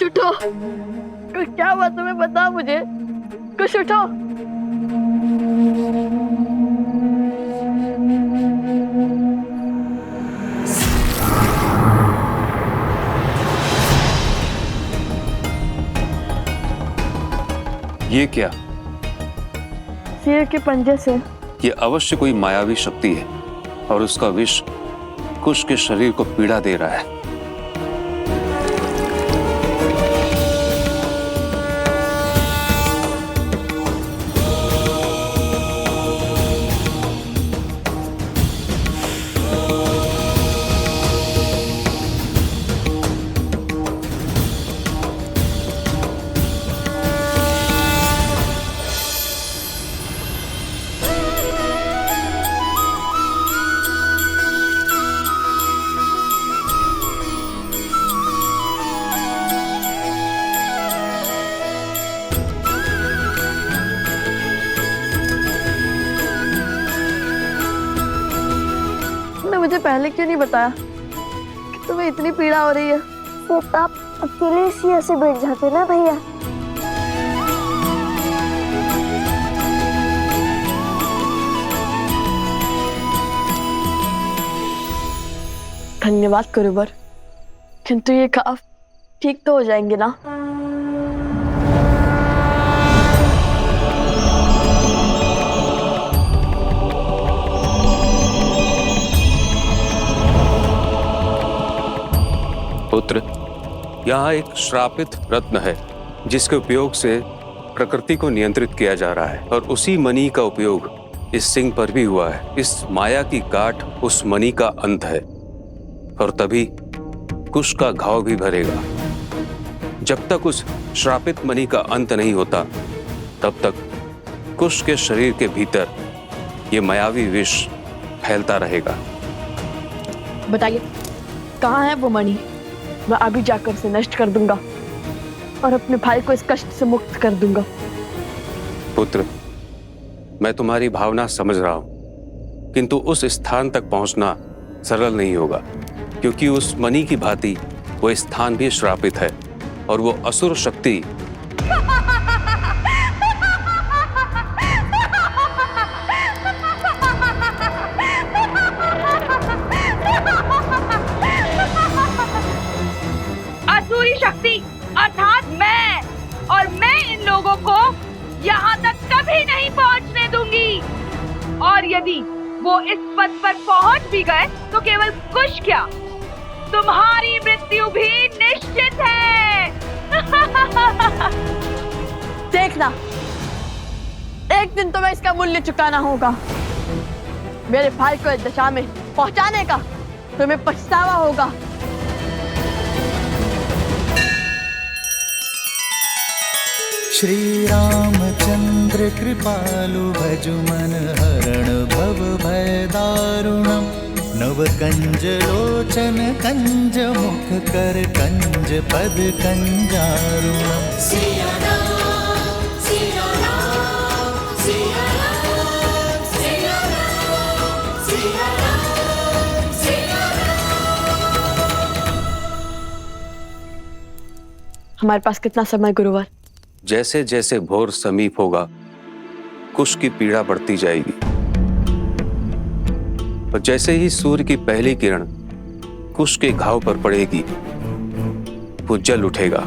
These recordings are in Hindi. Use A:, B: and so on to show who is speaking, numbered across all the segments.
A: उठो, क्या हुआ तुम्हें बता मुझे, कुछ उठो।
B: ये क्या?
A: शेर के पंजे से।
B: ये अवश्य कोई मायावी शक्ति है और उसका विष कुश के शरीर को पीड़ा दे रहा है।
A: मुझे पहले क्यों नहीं बताया कि तुम्हें इतनी पीड़ा हो रही है?
C: तो आप अकेले इसी ऐसे बैठ जाते ना भैया।
A: धन्यवाद गुरुवर, किंतु ये घाव ठीक तो हो जाएंगे ना?
B: पुत्र, यहाँ एक श्रापित रत्न है जिसके उपयोग से प्रकृति को नियंत्रित किया जा रहा है और उसी मणि का उपयोग इस सिंह पर भी हुआ है। इस माया की गांठ उस मणि का अंत है और तभी कुश का घाव भी भरेगा। जब तक उस श्रापित मणि का अंत नहीं होता तब तक कुश के शरीर के भीतर ये मायावी विष फैलता रहेगा।
A: बताइए कहाँ है वो मणि? मैं अभी जाकर उसे नष्ट कर दूंगा और अपने भाई को इस कष्ट से मुक्त कर दूंगा।
B: पुत्र, मैं तुम्हारी भावना समझ रहा हूं, किंतु उस स्थान तक पहुंचना सरल नहीं होगा, क्योंकि उस मणि की भांति वो स्थान भी श्रापित है और वो असुर शक्ति
D: शक्ति अर्थात मैं इन लोगों को यहाँ तक कभी नहीं पहुँचने दूंगी। और यदि वो इस पद पर पहुँच भी गए तो केवल कुश क्या, तुम्हारी मृत्यु भी निश्चित है।
A: देखना, एक दिन तुम्हें इसका मूल्य चुकाना होगा। मेरे भाई को इस दशा में पहुंचाने का तुम्हें पछतावा होगा।
E: श्री रामचंद्र कृपालु भजुमन हरण भव भय दारुणम नव कंज लोचन कंज मुख कर कंज पद कंजारुणम।
F: सिया राम सिया राम सिया राम सिया राम सिया राम सिया राम।
A: हमारे पास कितना समय गुरुवर?
B: जैसे जैसे भोर समीप होगा कुश की पीड़ा बढ़ती जाएगी और जैसे ही सूर्य की पहली किरण कुश के घाव पर पड़ेगी वो जल उठेगा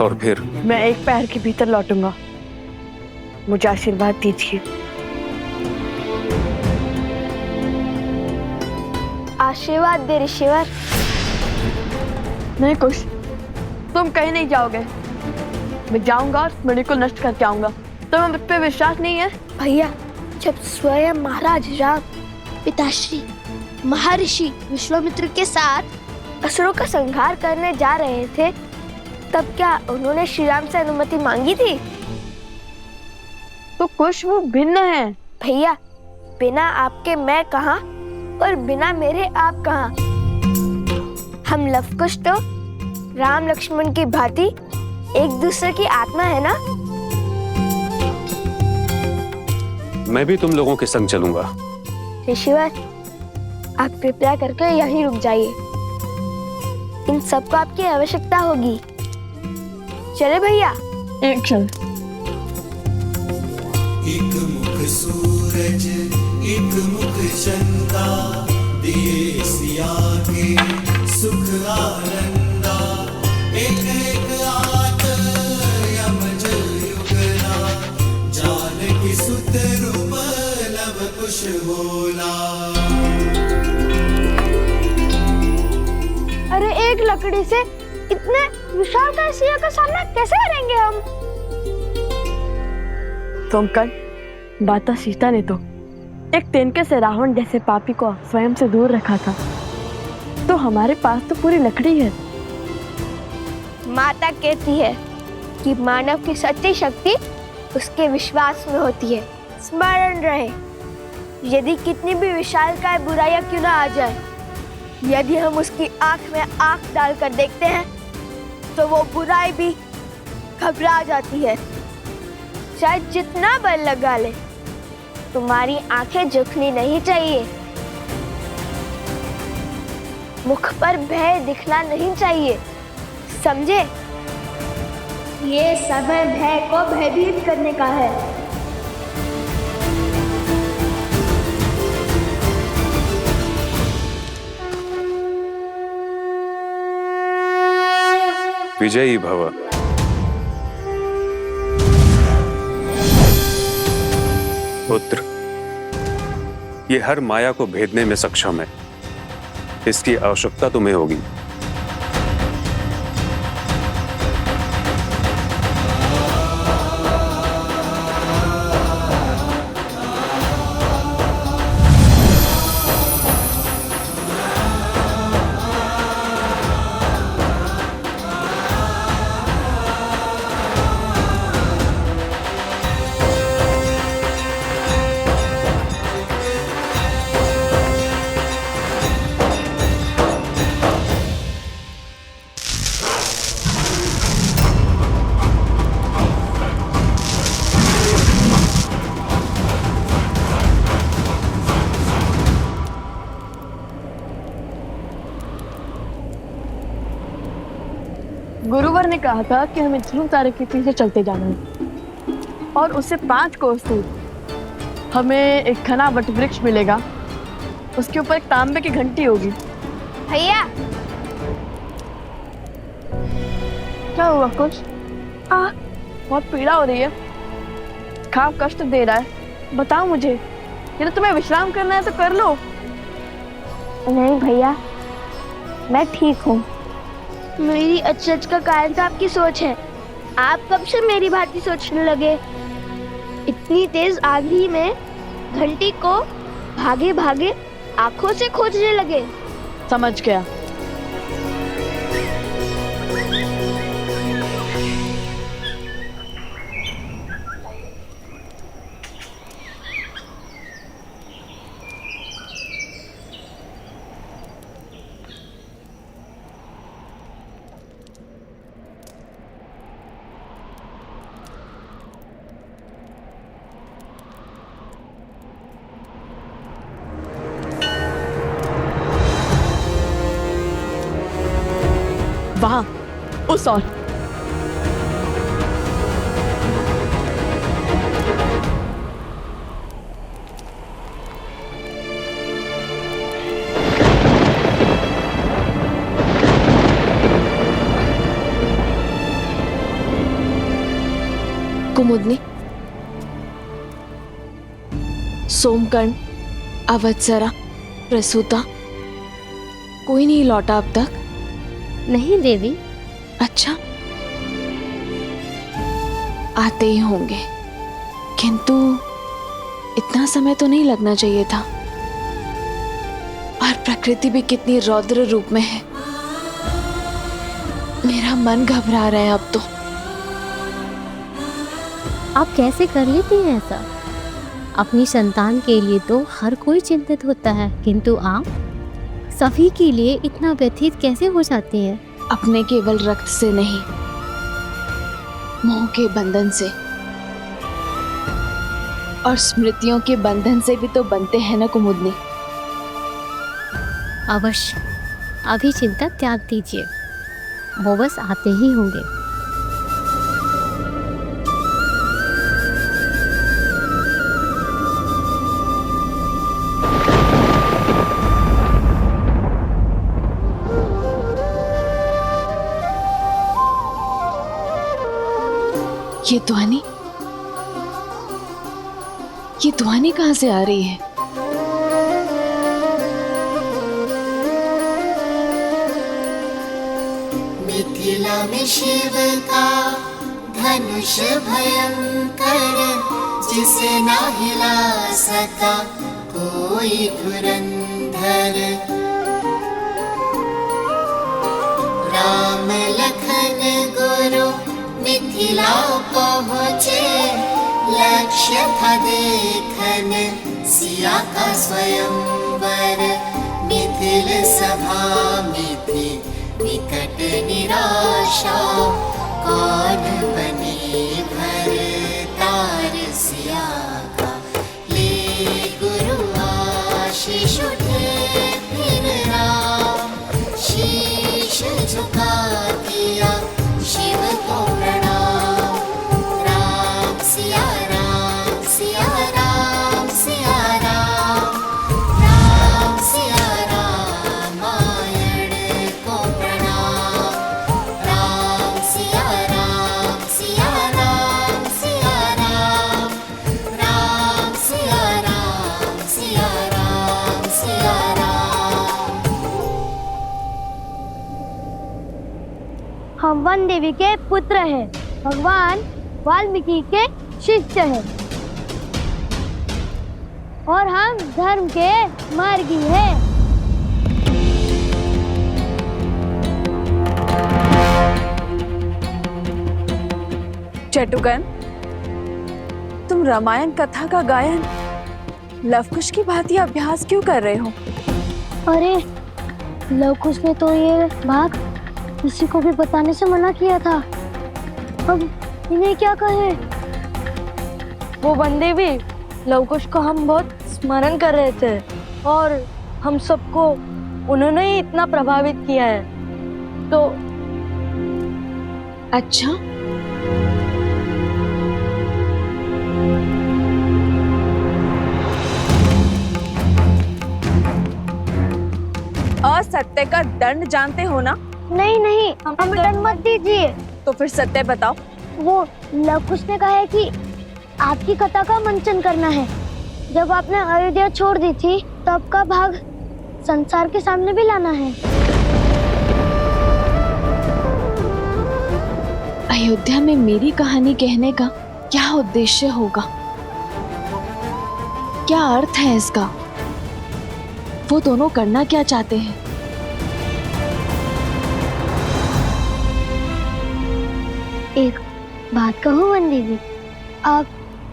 B: और फिर
A: मैं एक पैर के भीतर लौटूंगा। मुझे आशीर्वाद दीजिए।
C: आशीर्वाद दे ऋषिवर।
A: नहीं कुश, तुम कहीं नहीं जाओगे। मैं जाऊंगा और मणि को नष्ट करके आऊंगा। तुम्हें मुझ पे विश्वास नहीं है?
C: भैया, जब स्वयं महाराज राम पिताश्री महर्षि विश्वामित्र के साथ असुरों का संहार करने जा रहे थे, तब क्या उन्होंने श्री राम से अनुमति मांगी थी?
A: तो कुश वो भिन्न है।
C: भैया, बिना आपके मैं कहाँ और बिना मेरे आप कहाँ? हम लव कुश तो राम लक्ष्मण की भांति एक दूसरे की आत्मा है ना?
B: मैं भी तुम लोगों के संग चलूंगा।
C: ऋषिवर, आप कृपया करके यहीं रुक जाइए। इन सबको आपकी आवश्यकता होगी। चले भैया।
A: एक क्षण।
E: एक मुख सूरज एक मुख चंदा, दिए सिया के सुख आनंदा। एक एक आत यमज युगला, जानकी सुत रूप लव कुश होला।
C: अरे एक लकड़ी से इतने विशालकाय सिंह का सामना कैसे करेंगे हम?
A: सोमकर्ण, माता सीता ने तो एक तिनके से रावण जैसे पापी को स्वयं से दूर रखा था, तो हमारे पास तो पूरी लकड़ी है।
C: माता कहती है कि मानव की सच्ची शक्ति उसके विश्वास में होती है। स्मरण रहे, यदि कितनी भी विशालकाय बुराइयां क्यों ना आ जाए, यदि हम उसकी आंख में आंख डालकर देखते हैं तो वो बुराई भी घबरा जाती है। चाहे जितना बल लगा ले, तुम्हारी आंखें झुकनी नहीं चाहिए, मुख पर भय दिखना नहीं चाहिए, समझे? ये समय भय को भयभीत करने का है।
B: विजयी भव। पुत्र, ये हर माया को भेदने में सक्षम है, इसकी आवश्यकता तुम्हें होगी।
A: गुरुवर ने कहा था कि हमें ध्रुव तारे के पीछे चलते जाना है, और उससे 5 कोस दूर हमें एक घना वट वृक्ष मिलेगा। उसके ऊपर एक तांबे की घंटी होगी।
C: भैया,
A: क्या हुआ? कुछ बहुत पीड़ा हो रही है, खाब कष्ट दे रहा है, बताओ मुझे। यदि तुम्हें विश्राम करना है तो कर लो।
C: नहीं भैया, मैं ठीक हूँ। मेरी अचरज का कारण तो आपकी सोच है। आप कब से मेरी भांति सोचने लगे? इतनी तेज आंधी में घंटी को भागे भागे आंखों से खोजने लगे।
A: समझ गया। वहां उस ओर।
G: कुमुदनी, सोमकर्ण, अवत्सरा, प्रसूता, कोई नहीं लौटा अब तक?
C: नहीं देवी।
G: अच्छा, आते ही होंगे, किंतु इतना समय तो नहीं लगना चाहिए था। और प्रकृति भी कितनी रौद्र रूप में है। मेरा मन घबरा रहा है अब तो।
H: आप कैसे कर लेती हैं ऐसा? अपनी संतान के लिए तो हर कोई चिंतित होता है, किंतु आप सभी के लिए इतना व्यथित कैसे हो जाती हैं?
G: अपने केवल रक्त से नहीं, मोह के बंधन से और स्मृतियों के बंधन से भी तो बनते हैं ना कुमुदनी।
H: अवश्य, अभी चिंता त्याग दीजिए, वो बस आते ही होंगे।
G: ये ध्वनि कहाँ से आ रही है?
F: मिथिला में शिव का धनुष भयंकर, जिसे ना हिला सका कोई धुरंधर। राम लखन गुरु मिथिला पहुँचे, लक्ष्य था देखन सिया का स्वयंवर। मिथिल सभा में थी विकट निराशा, कौन बने भरतार सिया का। ले गुरु आशीष उठे फिर राम, शीश झुका दिया शिव को प्रणाम। राम सिया राम सिया राम सिया राम, राम सिया रामायण को प्रणाम। राम सिया राम सिया राम सिया राम, राम सिया राम सिया राम सिया राम।
C: हम वन देवी के पुत्र हैं, भगवान वाल्मीकि के शिष्य हैं और हम धर्म के मार्गी हैं।
I: चटुकन, तुम रामायण कथा का गायन लवकुश की भांति अभ्यास क्यों कर रहे हो?
C: अरे लवकुश ने तो ये बात किसी को भी बताने से मना किया था, अब इन्हें क्या कहें? वो बंदे भी लवकुश को हम बहुत स्मरण कर रहे थे और हम सबको उन्होंने ही इतना प्रभावित किया है, तो
G: अच्छा,
I: असत्य का दंड जानते हो ना?
C: नहीं नहीं, हमें दंड मत दीजिए।
I: तो फिर सत्य बताओ।
C: वो लवकुश ने कहा है कि आपकी कथा का मंचन करना है। जब आपने अयोध्या छोड़ दी थी तब का भाग संसार के सामने भी लाना है।
G: अयोध्या में मेरी कहानी कहने का क्या उद्देश्य होगा? क्या अर्थ है इसका? वो दोनों करना क्या चाहते हैं?
C: एक बात कहूँ वन देवी, आप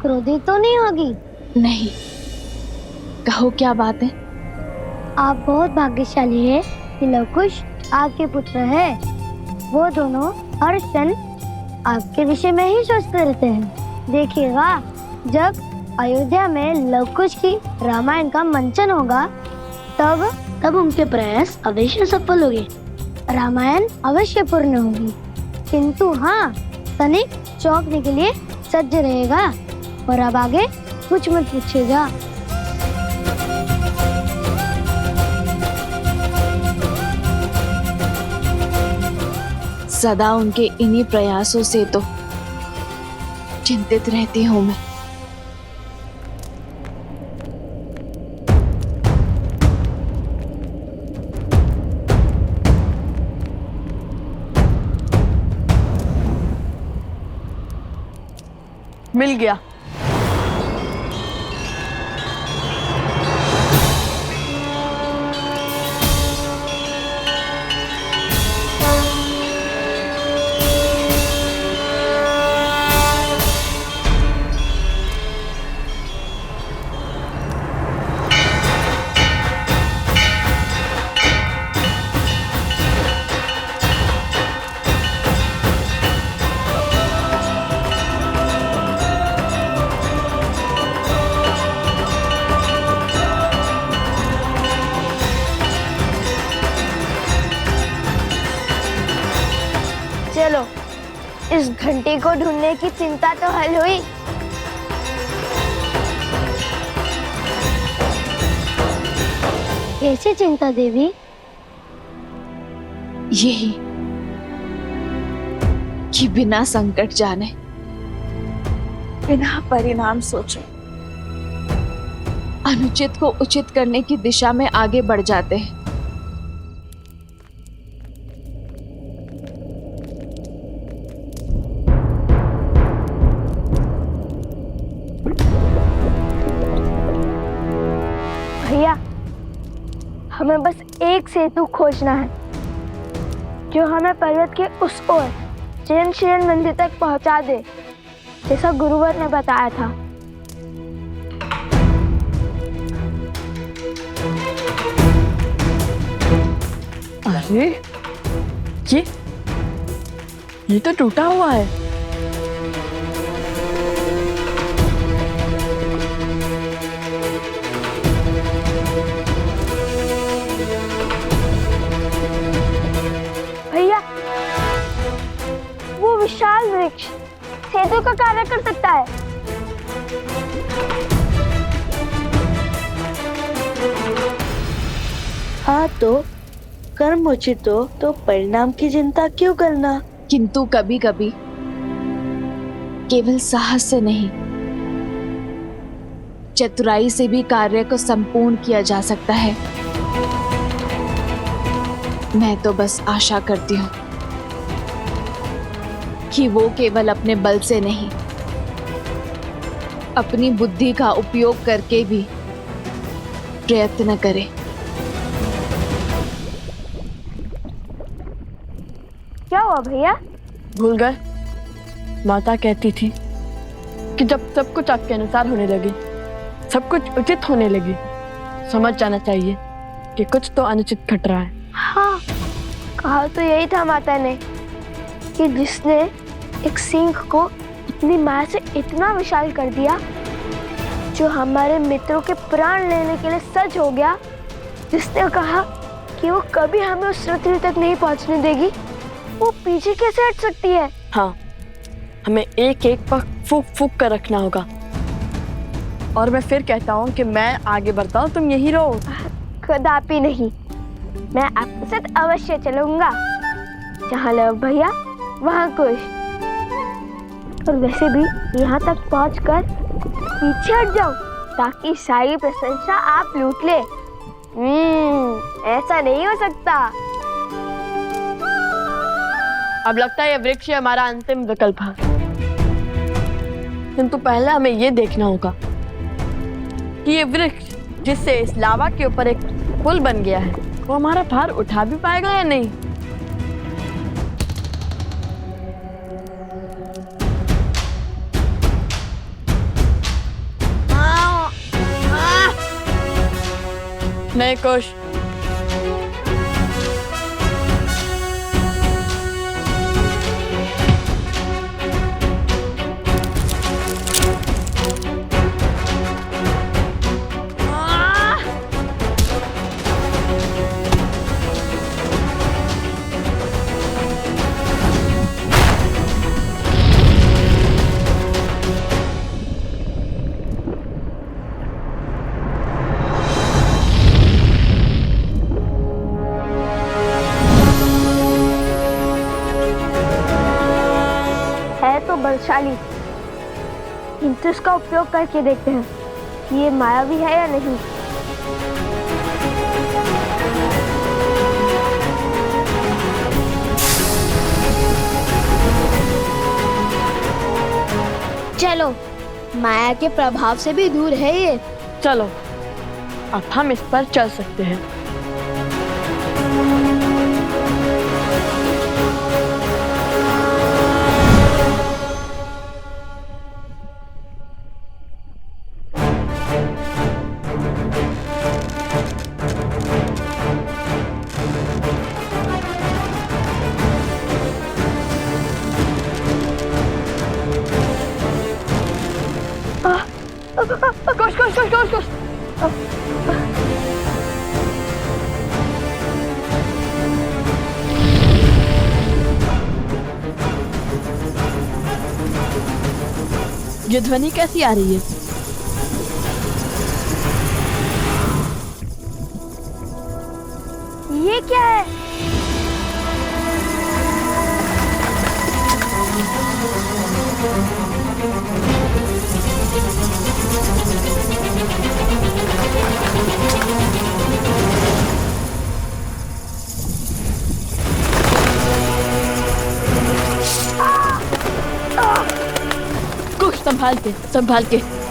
C: क्रोधित तो नहीं होगी?
G: नहीं, कहो क्या बात है?
C: आप बहुत भाग्यशाली है कि लवकुश आपके पुत्र है। वो दोनों हर क्षण आपके विषय में ही सोचते रहते हैं। देखिएगा, जब अयोध्या में लवकुश की रामायण का मंचन होगा तब उनके प्रयास अवश्य सफल होंगे, रामायण अवश्य पूर्ण होगी। किंतु हाँ, तनिक चौंकने के लिए सज्ज रहेगा और अब आगे कुछ मत पूछेगा।
G: सदा उनके इन्हीं प्रयासों से तो चिंतित रहती हूँ मैं।
A: मिल गया।
C: चलो, इस घंटी को ढूंढने की चिंता तो हल हुई। कैसी चिंता देवी?
G: यही कि बिना संकट जाने
I: बिना परिणाम सोचे
G: अनुचित को उचित करने की दिशा में आगे बढ़ जाते हैं।
C: भैया, हमें बस एक सेतु खोजना है जो हमें पर्वत के उस ओर जैन शिरन मंदिर तक पहुंचा दे, जैसा गुरुवर ने बताया था।
A: अरे ये तो टूटा हुआ है।
C: भैया, वो विशाल वृक्ष सेतु का कार्य कर सकता है।
J: हाँ, तो कर्म उचित हो तो परिणाम की चिंता क्यों करना।
G: किंतु कभी कभी केवल साहस से नहीं, चतुराई से भी कार्य को संपूर्ण किया जा सकता है। मैं तो बस आशा करती हूँ कि वो केवल अपने बल से नहीं, अपनी बुद्धि का उपयोग करके भी प्रयत्न करे।
C: क्या हुआ भैया?
A: भूल गए? माता कहती थी कि जब सब कुछ आपके अनुसार होने लगे, सब कुछ उचित होने लगे, समझ जाना चाहिए कि कुछ तो अनुचित घट रहा है।
C: हाँ, कहा तो यही था माता ने कि जिसने एक सिंह को अपनी माया से इतना विशाल कर दिया, जो हमारे मित्रों के प्राण लेने के लिए सज्ज हो गया, जिसने कहा कि वो कभी हमें उस रत्न तक नहीं पहुंचने देगी, वो पीछे कैसे हट सकती है?
A: हाँ, हमें एक एक पर फूक फूक कर रखना होगा। और मैं फिर कहता हूँ कि मैं आगे बढ़ता हूँ, तुम यही रहो।
C: कदापि नहीं, मैं आपके साथ अवश्य चलूंगा। जहाँ लव भैया वहाँ कुश। और वैसे भी यहाँ तक पहुँचकर पीछे हट जाऊं ताकि सारी प्रशंसा आप लूट ले। ऐसा नहीं हो सकता।
A: अब लगता है ये वृक्ष हमारा अंतिम विकल्प है, किंतु पहले हमें ये देखना होगा कि ये वृक्ष जिससे इस लावा के ऊपर एक पुल बन गया है, वो हमारा भार उठा भी पाएगा या नहीं। नहीं कुश,
C: बलशाली, किंतु इसका उपयोग करके देखते हैं कि ये मायावी है या नहीं। चलो, माया के प्रभाव से भी दूर है ये।
A: चलो, अब हम इस पर चल सकते हैं। कुश। ये ध्वनि कैसी आ रही है?
C: ये क्या है?
A: कुछ संभाल के, संभाल के।